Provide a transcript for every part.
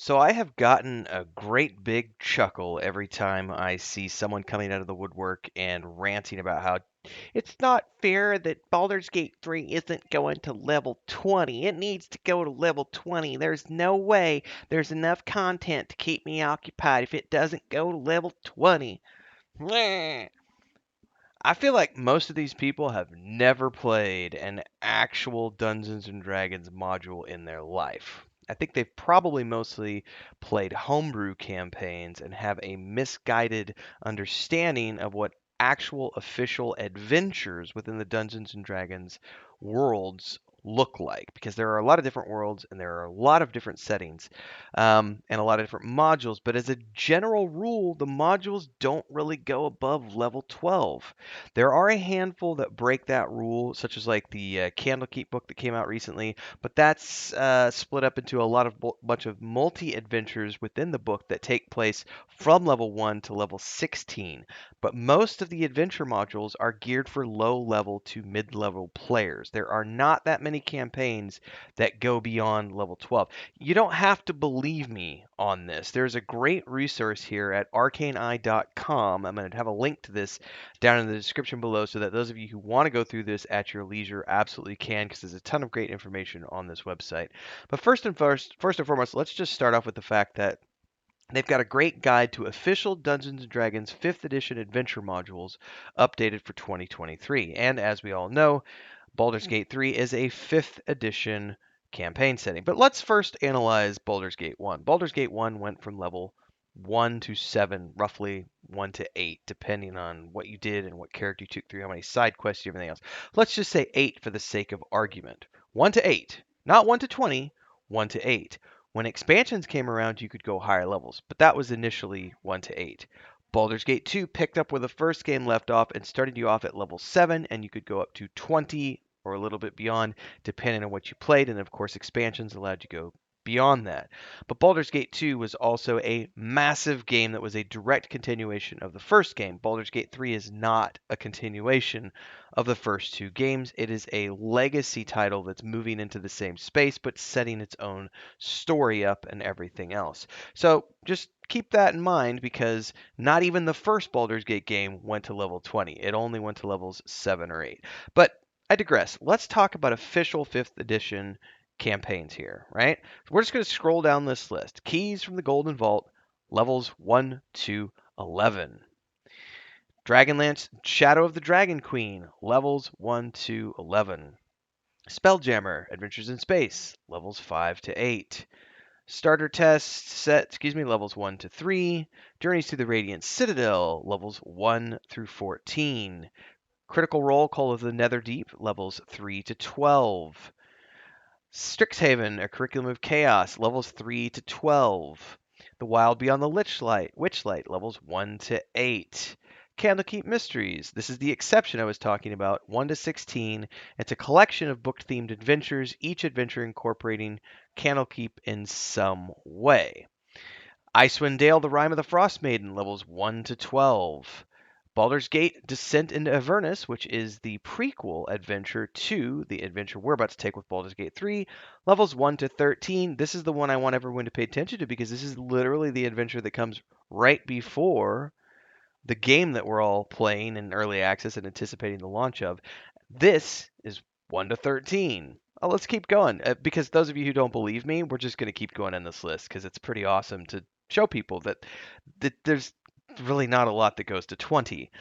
So I have gotten a great big chuckle every time I see someone coming out of the woodwork and ranting about how it's not fair that Baldur's Gate 3 isn't going to level 20. It needs to go to level 20. There's no way there's enough content to keep me occupied if it doesn't go to level 20. Meh. I feel like most of these people have never played an actual Dungeons and Dragons module in their life. I think they've probably mostly played homebrew campaigns and have a misguided understanding of what actual official adventures within the Dungeons and Dragons worlds look like, because there are a lot of different worlds and there are a lot of different settings, and a lot of different modules. But as a general rule, the modules don't really go above level 12. There are a handful that break that rule, such as like the Candlekeep book that came out recently, but that's split up into a bunch of multi adventures within the book that take place from level 1 to level 16. But most of the adventure modules are geared for low level to mid level players. There are not that many campaigns that go beyond level 12. You don't have to believe me on this. There's a great resource here at arcaneeye.com. I'm going to have a link to this down in the description below so that those of you who want to go through this at your leisure absolutely can, because there's a ton of great information on this website. But first and foremost, let's just start off with the fact that they've got a great guide to official Dungeons and Dragons 5th edition adventure modules updated for 2023. And as we all know, Baldur's Gate 3 is a 5th edition campaign setting. But let's first analyze Baldur's Gate 1. Baldur's Gate 1 went from level 1 to 7, roughly 1 to 8, depending on what you did and what character you took through, how many side quests, everything else. Let's just say 8 for the sake of argument. 1 to 8, not 1 to 20, 1 to 8. When expansions came around, you could go higher levels, but that was initially 1 to 8. Baldur's Gate 2 picked up where the first game left off and started you off at level 7, and you could go up to 20 or a little bit beyond, depending on what you played. And of course, expansions allowed you to go beyond that. But Baldur's Gate 2 was also a massive game that was a direct continuation of the first game. Baldur's Gate 3 is not a continuation of the first two games. It is a legacy title that's moving into the same space, but setting its own story up and everything else. So just keep that in mind, because not even the first Baldur's Gate game went to level 20. It only went to levels 7 or 8. But I digress. Let's talk about official 5th edition campaigns here, right? We're just going to scroll down this list. Keys from the Golden Vault, levels 1 to 11. Dragonlance Shadow of the Dragon Queen, levels 1 to 11. Spelljammer Adventures in Space, levels 5 to 8. Starter test set, levels 1 to 3. Journeys to the Radiant Citadel, levels 1 through 14. Critical Role Call of the Netherdeep, levels 3 to 12. Strixhaven, A Curriculum of Chaos, levels 3 to 12. The Wild Beyond the Witchlight, levels 1 to 8. Candlekeep Mysteries, this is the exception I was talking about, 1 to 16. It's a collection of book-themed adventures, each adventure incorporating Candlekeep in some way. Icewind Dale, The Rime of the Frost Maiden, levels 1 to 12. Baldur's Gate Descent into Avernus, which is the prequel adventure to the adventure we're about to take with Baldur's Gate 3, levels 1 to 13. This is the one I want everyone to pay attention to, because this is literally the adventure that comes right before the game that we're all playing in early access and anticipating the launch of. This is 1 to 13. Oh, let's keep going, because those of you who don't believe me, we're just going to keep going in this list, because it's pretty awesome to show people that there's really not a lot that goes to 20.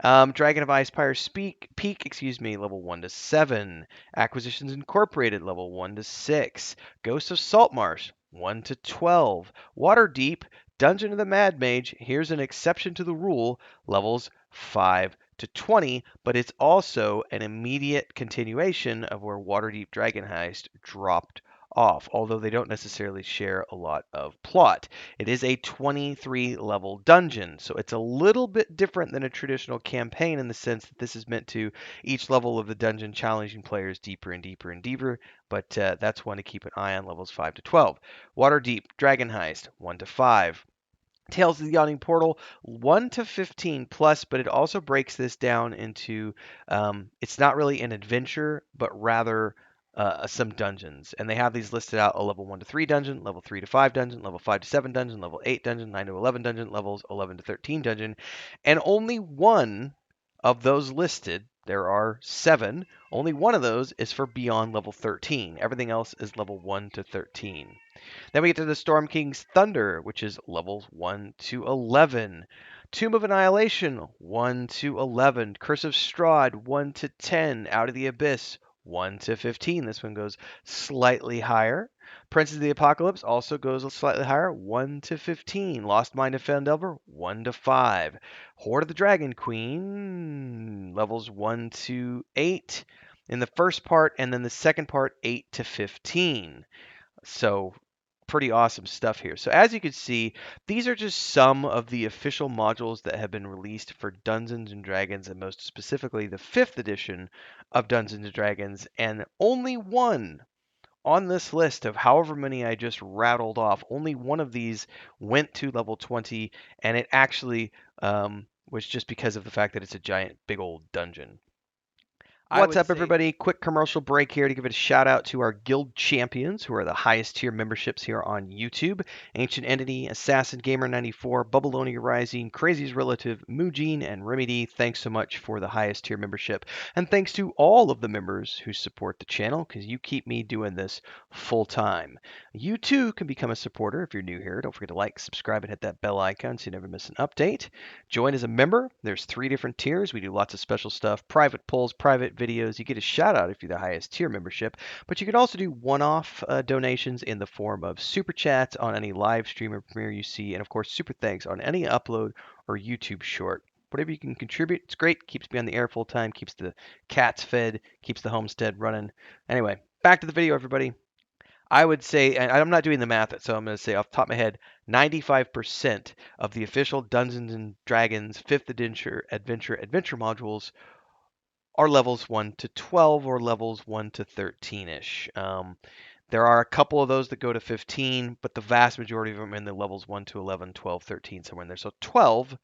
Dragon of Icespire Peak, level 1 to 7. Acquisitions Incorporated, level 1 to 6. Ghosts of Saltmarsh, 1 to 12. Waterdeep, Dungeon of the Mad Mage, here's an exception to the rule, levels 5 to 20, but it's also an immediate continuation of where Waterdeep Dragon Heist dropped off, although they don't necessarily share a lot of plot. It is a 23 level dungeon, so it's a little bit different than a traditional campaign in the sense that this is meant to each level of the dungeon challenging players deeper and deeper and deeper, but that's one to keep an eye on, levels 5 to 12. Waterdeep Dragon Heist, 1 to 5. Tales of the Yawning Portal, 1 to 15 plus, but it also breaks this down into it's not really an adventure, but rather some dungeons, and they have these listed out: a level 1 to 3 dungeon, level 3 to 5 dungeon, level 5 to 7 dungeon, level 8 dungeon, 9 to 11 dungeon, levels 11 to 13 dungeon, and only one of those listed, there are 7, only one of those is for beyond level 13. Everything else is level 1 to 13. Then we get to the Storm King's Thunder, which is levels 1 to 11. Tomb of Annihilation, 1 to 11. Curse of Strahd, 1 to 10. Out of the Abyss, 1 to 15. This one goes slightly higher. Princes of the Apocalypse also goes slightly higher, 1 to 15. Lost Mine of Phandelver, 1 to 5. Horde of the Dragon Queen, levels 1 to 8 in the first part, and then the second part, 8 to 15. So pretty awesome stuff here. So as you can see, these are just some of the official modules that have been released for Dungeons and Dragons, and most specifically the 5th edition of Dungeons and Dragons, and only one on this list of however many I just rattled off, only one of these went to level 20, and it actually was just because of the fact that it's a giant big old dungeon. I What's would up, say everybody? Quick commercial break here to give it a shout out to our guild champions, who are the highest tier memberships here on YouTube: Ancient Entity, Assassin Gamer 94, Bubbleonia Rising, Crazy's Relative, Mujin, and Remedy. Thanks so much for the highest tier membership. And thanks to all of the members who support the channel, because you keep me doing this full time. You too can become a supporter if you're new here. Don't forget to like, subscribe, and hit that bell icon so you never miss an update. Join as a member. There's 3 different tiers. We do lots of special stuff: private polls, private videos. You get a shout out if you're the highest tier membership, but you can also do one-off donations in the form of super chats on any live stream or premiere you see, and of course super thanks on any upload or YouTube short. Whatever you can contribute, it's great. Keeps me on the air full time, keeps the cats fed, keeps the homestead running. Anyway, back to the video, everybody. I would say, and I'm not doing the math, so I'm going to say off the top of my head, 95% of the official Dungeons and Dragons 5th adventure modules are levels 1 to 12 or levels 1 to 13-ish. There are a couple of those that go to 15, but the vast majority of them are in the levels 1 to 11, 12, 13, somewhere in there. So 12,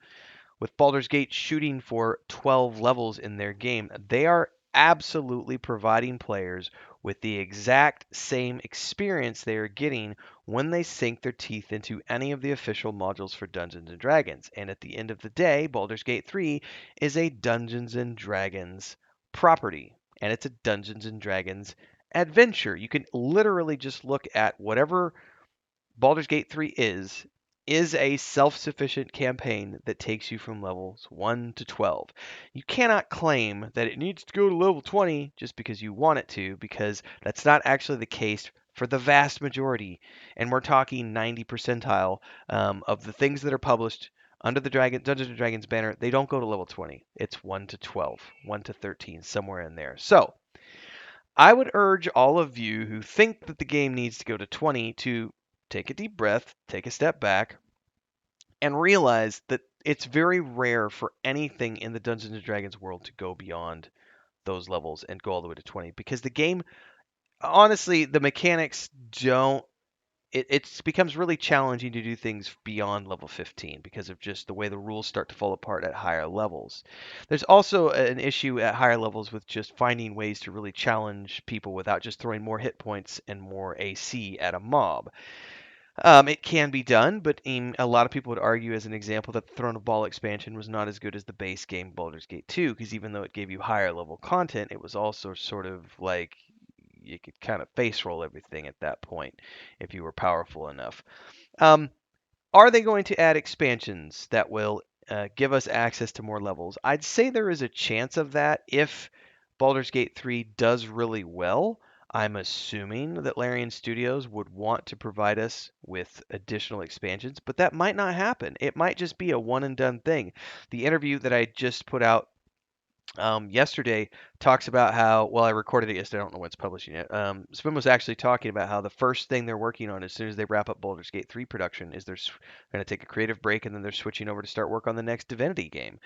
with Baldur's Gate shooting for 12 levels in their game, they are absolutely providing players with the exact same experience they are getting when they sink their teeth into any of the official modules for Dungeons and Dragons. And at the end of the day, Baldur's Gate 3 is a Dungeons and Dragons property, and it's a Dungeons and Dragons adventure. You can literally just look at whatever Baldur's Gate 3 is a self-sufficient campaign that takes you from levels 1 to 12. You cannot claim that it needs to go to level 20 just because you want it to, because that's not actually the case for the vast majority. And we're talking 90 percentile of the things that are published under the Dungeons and Dragons banner. They don't go to level 20. It's 1 to 12, 1 to 13, somewhere in there. So I would urge all of you who think that the game needs to go to 20 to take a deep breath, take a step back, and realize that it's very rare for anything in the Dungeons and Dragons world to go beyond those levels and go all the way to 20, because the game, honestly, the mechanics don't. It becomes really challenging to do things beyond level 15 because of just the way the rules start to fall apart at higher levels. There's also an issue at higher levels with just finding ways to really challenge people without just throwing more hit points and more AC at a mob. It can be done, but a lot of people would argue, as an example, that the Throne of Ball expansion was not as good as the base game Baldur's Gate 2, because even though it gave you higher level content, it was also sort of like you could kind of face roll everything at that point if you were powerful enough. Um, are they going to add expansions that will give us access to more levels? I'd say there is a chance of that if Baldur's Gate 3 does really well. I'm assuming that Larian Studios would want to provide us with additional expansions, but that might not happen. It might just be a one and done thing. The interview that I just put out yesterday talks about how, well, I recorded it yesterday. I don't know when it's publishing yet. Swim was actually talking about how the first thing they're working on as soon as they wrap up Baldur's Gate 3 production is they're going to take a creative break, and then they're switching over to start work on the next Divinity game.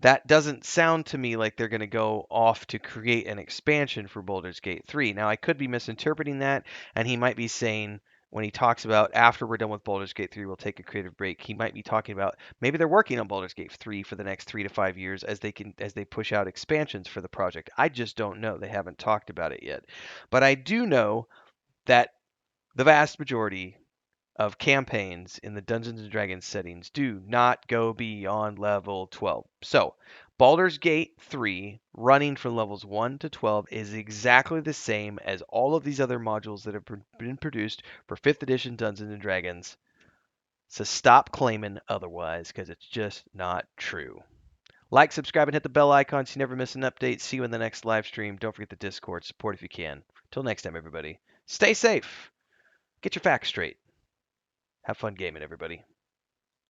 That doesn't sound to me like they're going to go off to create an expansion for Baldur's Gate 3. Now, I could be misinterpreting that, and he might be saying when he talks about after we're done with Baldur's Gate 3, we'll take a creative break. He might be talking about maybe they're working on Baldur's Gate 3 for the next 3 to 5 years as they push out expansions for the project. I just don't know. They haven't talked about it yet. But I do know that the vast majority of campaigns in the Dungeons and Dragons settings do not go beyond level 12. So, Baldur's Gate 3 running from levels 1 to 12 is exactly the same as all of these other modules that have been produced for 5th edition Dungeons and Dragons. So stop claiming otherwise because it's just not true. Like, subscribe, and hit the bell icon so you never miss an update. See you in the next live stream. Don't forget the Discord. Support if you can. Till next time, everybody. Stay safe. Get your facts straight. Have fun gaming, everybody.